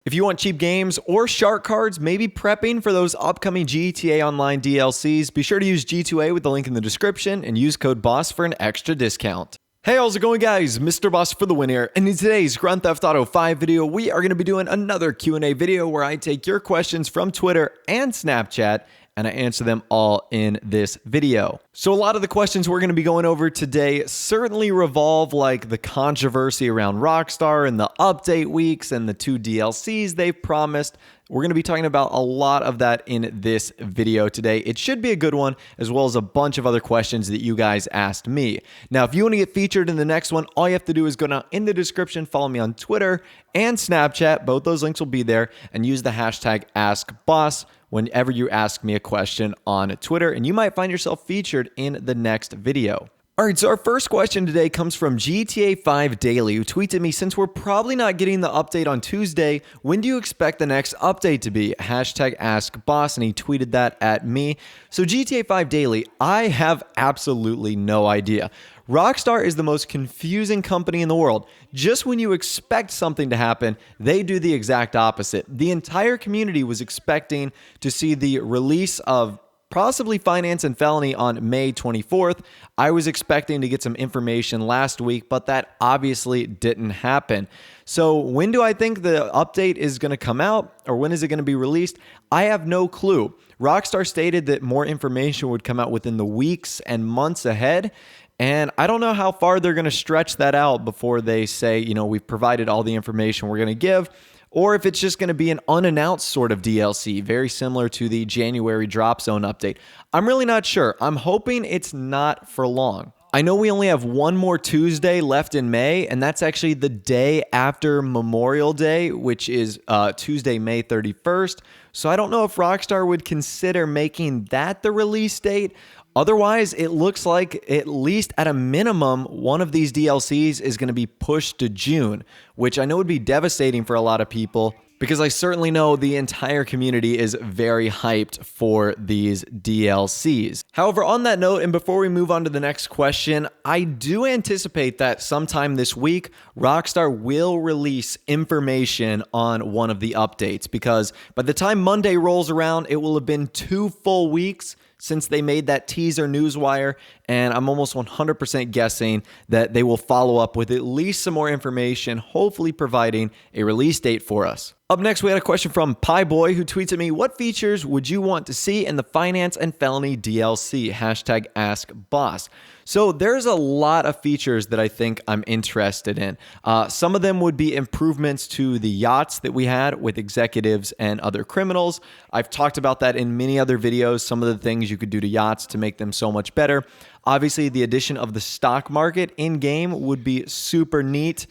If you want cheap games or shark cards, maybe prepping for those upcoming GTA Online DLCs, be sure to use G2A with the link in the description and use code BOSS for an extra discount. Hey, how's it going, guys? Mr. Boss for the win here, and in today's Grand Theft Auto 5 video, we are going to be doing another Q&A video where I take your questions from Twitter and Snapchat, and I answer them all in this video. So a lot of the questions we're going to be going over today certainly revolve like the controversy around Rockstar and the update weeks and the 2 DLCs they've promised. We're going to be talking about a lot of that in this video today. It should be a good one, as well as a bunch of other questions that you guys asked me. Now, if you want to get featured in the next one, all you have to do is go down in the description, follow me on Twitter and Snapchat. Both those links will be there, and use the hashtag AskBoss whenever you ask me a question on Twitter, and you might find yourself featured in the next video. All right, so our first question today comes from GTA 5 Daily, who tweeted me, since we're probably not getting the update on Tuesday, when do you expect the next update to be? Hashtag AskBoss, and he tweeted that at me. So GTA 5 Daily, I have absolutely no idea. Rockstar is the most confusing company in the world. Just when you expect something to happen, they do the exact opposite. The entire community was expecting to see the release of possibly Finance and Felony on May 24th. I was expecting to get some information last week, but that obviously didn't happen. So when do I think the update is going to come out, or when is it going to be released? I have no clue. Rockstar stated that more information would come out within the weeks and months ahead, and I don't know how far they're going to stretch that out before they say, you know, we've provided all the information we're going to give, or if it's just going to be an unannounced sort of DLC, very similar to the January Drop Zone update. I'm really not sure. I'm hoping it's not for long. I know we only have one more Tuesday left in May, and that's actually the day after Memorial Day, which is Tuesday, May 31st. So I don't know if Rockstar would consider making that the release date. Otherwise, it looks like, at least at a minimum, one of these DLCs is going to be pushed to June, which I know would be devastating for a lot of people, because I certainly know the entire community is very hyped for these DLCs. However, on that note, and before we move on to the next question, I do anticipate that sometime this week, Rockstar will release information on one of the updates, because by the time Monday rolls around, it will have been 2 full weeks since they made that teaser newswire, and I'm almost 100% guessing that they will follow up with at least some more information, hopefully providing a release date for us. Up next, we had a question from Pieboy, who tweets at me, what features would you want to see in the Finance and Felony DLC? Hashtag AskBoss. So there's a lot of features that I think I'm interested in. Some of them would be improvements to the yachts that we had with executives and other criminals. I've talked about that in many other videos, some of the things you could do to yachts to make them so much better. Obviously, the addition of the stock market in-game would be super neat.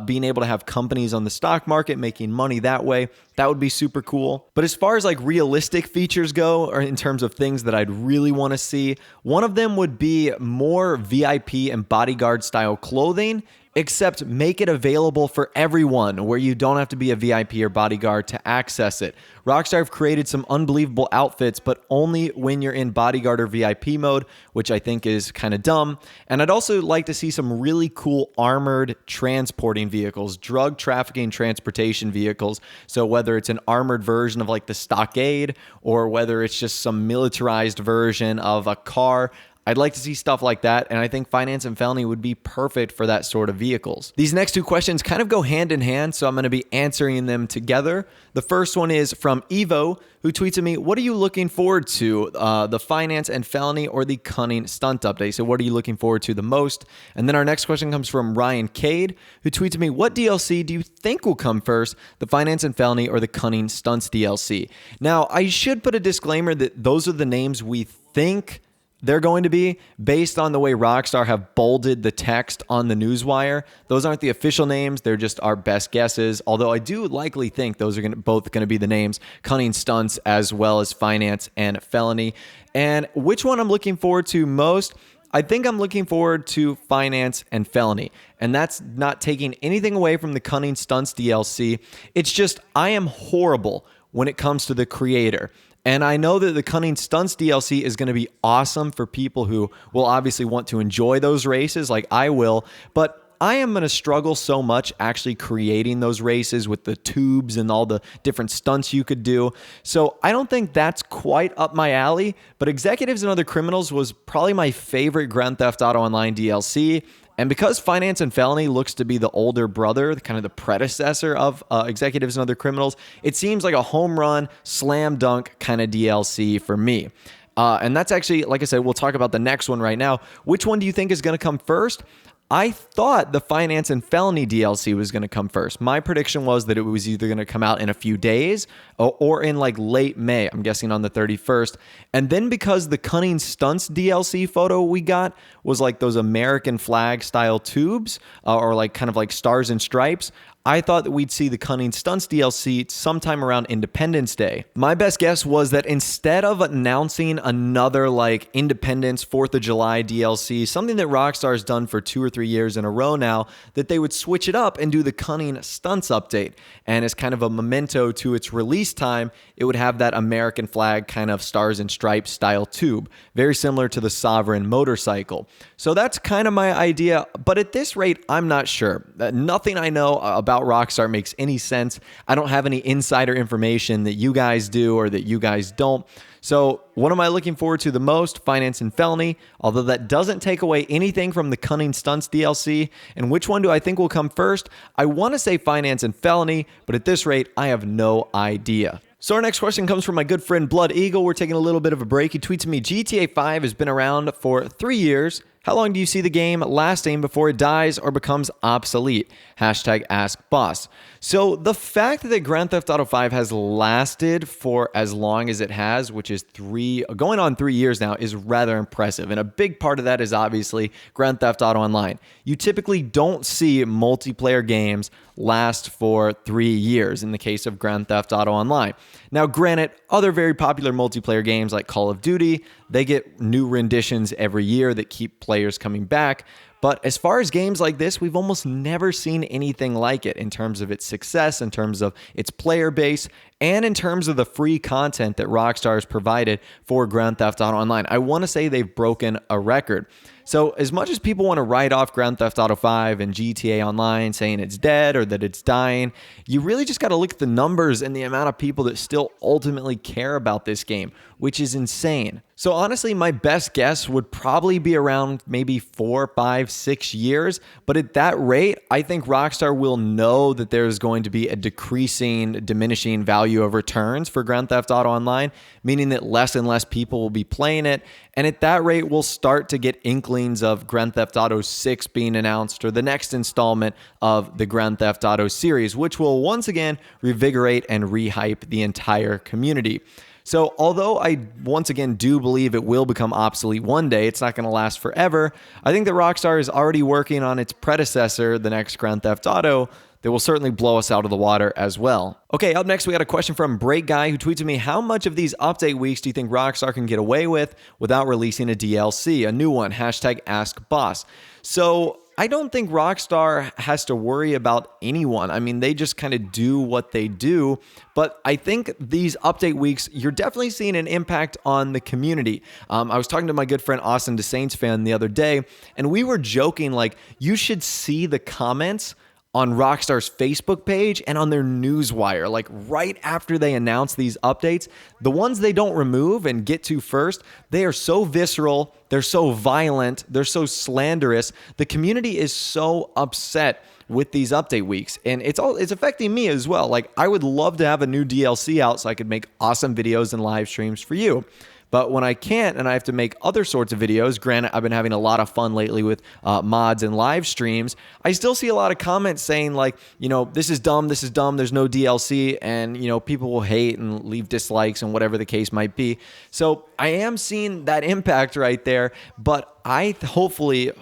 Being able to have companies on the stock market making money that way, that would be super cool. But as far as like realistic features go, or in terms of things that I'd really want to see, one of them would be more VIP and bodyguard style clothing, except make it available for everyone, where you don't have to be a VIP or bodyguard to access it. Rockstar have created some unbelievable outfits, but only when you're in bodyguard or VIP mode, which I think is kind of dumb. And I'd also like to see some really cool armored transporting vehicles, drug trafficking transportation vehicles. So whether it's an armored version of like the Stockade, or whether it's just some militarized version of a car, I'd like to see stuff like that, and I think Finance and Felony would be perfect for that sort of vehicles. These next 2 questions kind of go hand in hand, so I'm going to be answering them together. The first one is from Evo, who tweets at me, what are you looking forward to, the Finance and Felony or the Cunning Stunt update? So what are you looking forward to the most? And then our next question comes from Ryan Cade, who tweets at me, what DLC do you think will come first, the Finance and Felony or the Cunning Stunts DLC? Now, I should put a disclaimer that those are the names we think they're going to be, based on the way Rockstar have bolded the text on the newswire. Those aren't the official names, they're just our best guesses, although I do likely think those are both going to be the names, Cunning Stunts as well as Finance and Felony. And which one I'm looking forward to most? I think I'm looking forward to Finance and Felony, and that's not taking anything away from the Cunning Stunts DLC. It's just I am horrible when it comes to the creator. And I know that the Cunning Stunts DLC is going to be awesome for people who will obviously want to enjoy those races like I will, but I am going to struggle so much actually creating those races with the tubes and all the different stunts you could do. So I don't think that's quite up my alley, but Executives and Other Criminals was probably my favorite Grand Theft Auto Online DLC. And because Finance and Felony looks to be the older brother, kind of the predecessor of Executives and Other Criminals, it seems like a home run, slam dunk kind of DLC for me. And that's actually, like I said, we'll talk about the next one right now. Which one do you think is going to come first? I thought the Finance and Felony DLC was going to come first. My prediction was that it was either going to come out in a few days or in like late May. I'm guessing on the 31st. And then because the Cunning Stunts DLC photo we got was like those American flag style tubes or like kind of like stars and stripes, I thought that we'd see the Cunning Stunts DLC sometime around Independence Day. My best guess was that instead of announcing another like Independence 4th of July DLC, something that Rockstar has done for 2 or 3 years in a row now, that they would switch it up and do the Cunning Stunts update. And as kind of a memento to its release time, it would have that American flag kind of stars and stripes style tube, very similar to the Sovereign motorcycle. So that's kind of my idea, but at this rate, I'm not sure. Nothing I know about Rockstar makes any sense. I don't have any insider information that you guys do or that you guys don't. So what am I looking forward to the most? Finance and Felony, although that doesn't take away anything from the Cunning Stunts DLC. And which one do I think will come first? I want to say Finance and Felony, but at this rate, I have no idea. So our next question comes from my good friend Blood Eagle. We're taking a little bit of a break. He tweets me, GTA 5 has been around for 3 years. How long do you see the game lasting before it dies or becomes obsolete? Hashtag AskBoss. So the fact that Grand Theft Auto 5 has lasted for as long as it has, which is going on 3 years now, is rather impressive. And a big part of that is obviously Grand Theft Auto Online. You typically don't see multiplayer games last for 3 years in the case of Grand Theft Auto Online. Now, granted, other very popular multiplayer games like Call of Duty, they get new renditions every year that keep players coming back. But as far as games like this, we've almost never seen anything like it in terms of its success, in terms of its player base, and in terms of the free content that Rockstar has provided for Grand Theft Auto Online. I want to say they've broken a record. So as much as people want to write off Grand Theft Auto 5 and GTA Online saying it's dead or that it's dying, you really just got to look at the numbers and the amount of people that still ultimately care about this game, which is insane. So honestly, my best guess would probably be around maybe 4, 5, 6 years. But at that rate, I think Rockstar will know that there's going to be a diminishing value of returns for Grand Theft Auto Online, meaning that less and less people will be playing it. And at that rate, we'll start to get inklings of Grand Theft Auto 6 being announced or the next installment of the Grand Theft Auto series, which will once again revigorate and rehype the entire community. So although I once again do believe it will become obsolete one day, it's not going to last forever, I think that Rockstar is already working on its predecessor, the next Grand Theft Auto, that will certainly blow us out of the water as well. Okay, up next we got a question from Break Guy who tweeted me, how much of these update weeks do you think Rockstar can get away with without releasing a DLC, a new one, hashtag AskBoss. So I don't think Rockstar has to worry about anyone. I mean, they just kind of do what they do. But I think these update weeks, you're definitely seeing an impact on the community. I was talking to my good friend Austin DeSaints fan the other day, and we were joking like, you should see the comments on Rockstar's Facebook page and on their newswire, like right after they announce these updates. The ones they don't remove and get to first, they are so visceral, they're so violent, they're so slanderous. The community is so upset with these update weeks, and it's affecting me as well. Like, I would love to have a new DLC out so I could make awesome videos and live streams for you. But when I can't and I have to make other sorts of videos, granted, I've been having a lot of fun lately with mods and live streams, I still see a lot of comments saying like, you know, this is dumb, there's no DLC, and, you know, people will hate and leave dislikes and whatever the case might be. So I am seeing that impact right there, but I hopefully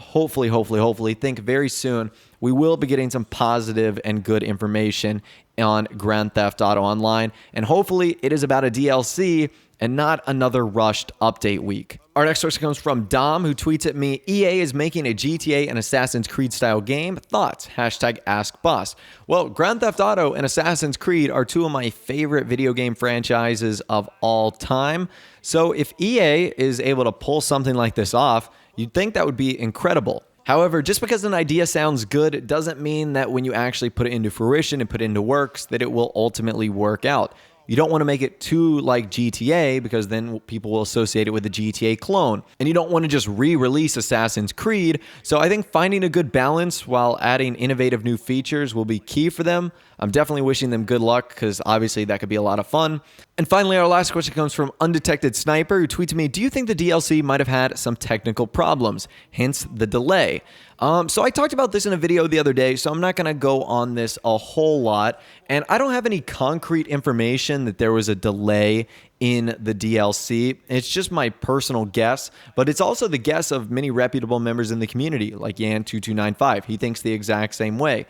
think very soon we will be getting some positive and good information on Grand Theft Auto Online, and hopefully it is about a DLC and not another rushed update week. Our next question comes from Dom, who tweets at me, EA is making a GTA and Assassin's Creed style game. Thoughts? Hashtag AskBoss. Well, Grand Theft Auto and Assassin's Creed are two of my favorite video game franchises of all time. So if EA is able to pull something like this off, you'd think that would be incredible. However, just because an idea sounds good, it doesn't mean that when you actually put it into fruition and put it into works, that it will ultimately work out. You don't want to make it too like GTA because then people will associate it with the GTA clone. And you don't want to just re-release Assassin's Creed. So I think finding a good balance while adding innovative new features will be key for them. I'm definitely wishing them good luck because obviously that could be a lot of fun. And finally, our last question comes from Undetected Sniper, who tweets me, do you think the DLC might have had some technical problems, hence the delay? So I talked about this in a video the other day, so I'm not going to go on this a whole lot. And I don't have any concrete information that there was a delay in the DLC. It's just my personal guess, but it's also the guess of many reputable members in the community, like Yan2295. He thinks the exact same way.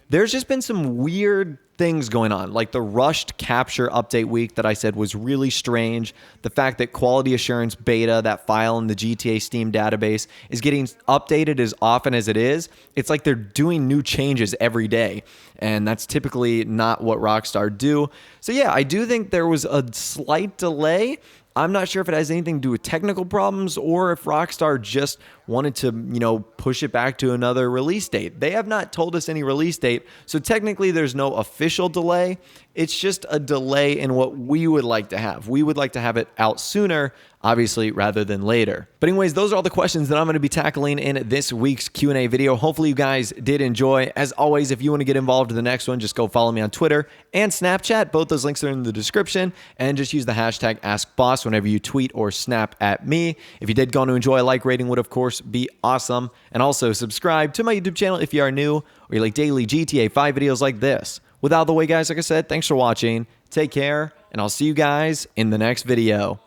There's just been some weird things going on, like the rushed capture update week that I said was really strange. The fact that quality assurance beta, that file in the GTA Steam database, is getting updated as often as it is. It's like they're doing new changes every day, and that's typically not what Rockstar do. So yeah, I do think there was a slight delay. I'm not sure if it has anything to do with technical problems or if Rockstar just wanted to, push it back to another release date. They have not told us any release date, so technically there's no official delay. It's just a delay in what we would like to have. We would like to have it out sooner, obviously, rather than later. But anyways, those are all the questions that I'm going to be tackling in this week's Q&A video. Hopefully you guys did enjoy. As always, if you want to get involved in the next one, just go follow me on Twitter and Snapchat. Both those links are in the description. And just use the hashtag AskBoss whenever you tweet or snap at me. If you did go on to enjoy, a like rating would, of course, be awesome. And also subscribe to my YouTube channel if you are new or you like daily GTA 5 videos like this. With out of the way, guys, like I said, thanks for watching. Take care, and I'll see you guys in the next video.